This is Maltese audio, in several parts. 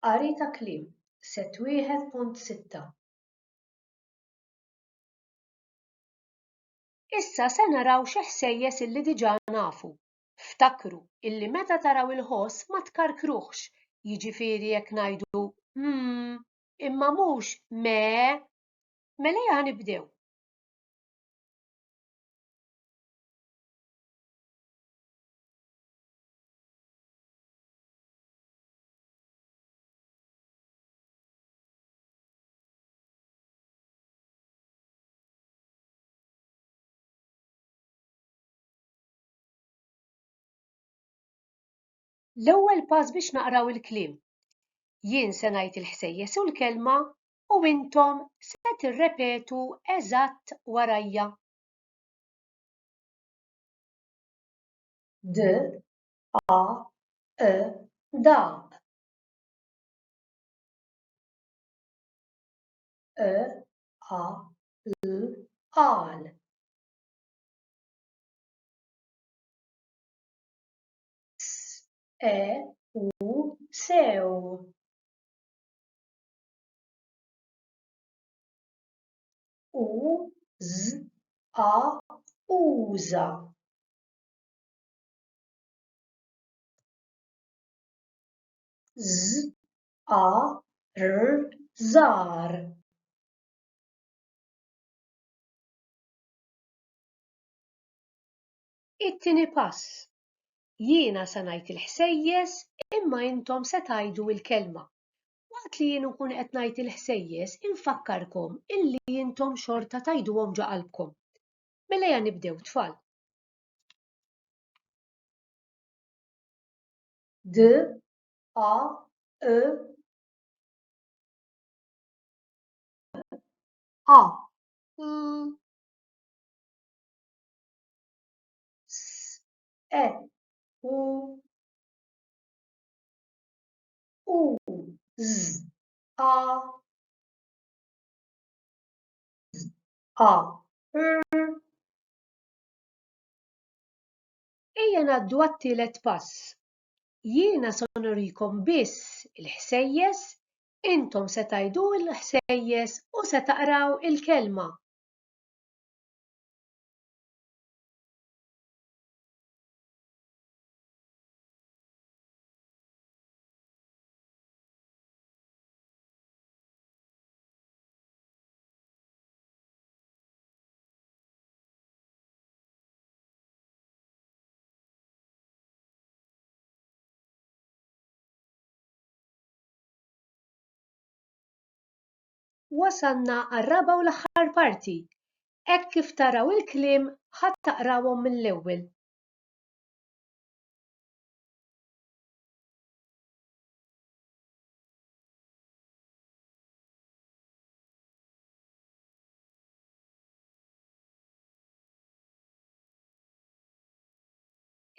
Qari ta' kliem, Set 1.6. Issa se naraw xi ħsejjes illi diġà nafu. Ftakru illi meta taraw il-ħoss ma tkarkruhx, jiġifieri jekk ngħidu imma mhux mee, mela ejja nibdew. L-ewwel pass biex naqraw il-kliem. Jien se ngħid il-ħsejjes u l-kelma u intom se tirrepetu eżatt warajja. daq. qal. sew. uża. żar. It-tieni pass. Jiena se ngħid il-ħsejjes imma intom se tgħidu l-kelma. Waqt li jien nkun qed ngħid il-ħsejjes infakkarkom illi intom xorta tgħiduhom ġa qalbkom. Mela ejja nibdew tfal. Ejja ngħaddu għat-tielet pass. Jiena se nurikom biss il-ħsejjes, intom se tgħidu l-ħsejjes u se taqraw il-kelma. Wasalna għar-raba' u l-aħħar parti. Hekk kif taraw il-kliem ħadd taqrawhom mill-ewwel.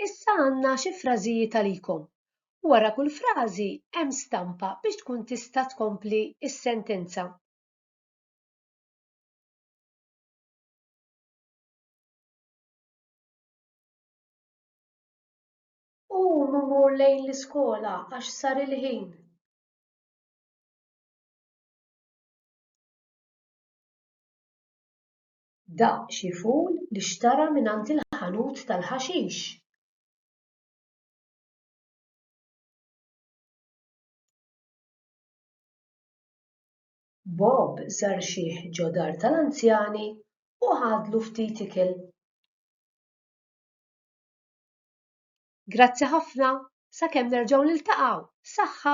Issa għandna xi frażijiet għalikom. Wara kull frażi hemm stampa biex tkun tista' tkompli s-sentenza. Qumu mmur lejn l-iskola għax sar il-ħin. Daq xi ful li xtara mingħand il-ħanut tal-ħaxix. Bob żar xieħ ġo dar tal-anzjani u ħadlu ftit ikel. Grazzi ħafna, sakemm nerġgħu niltaqgħu. Saħħa!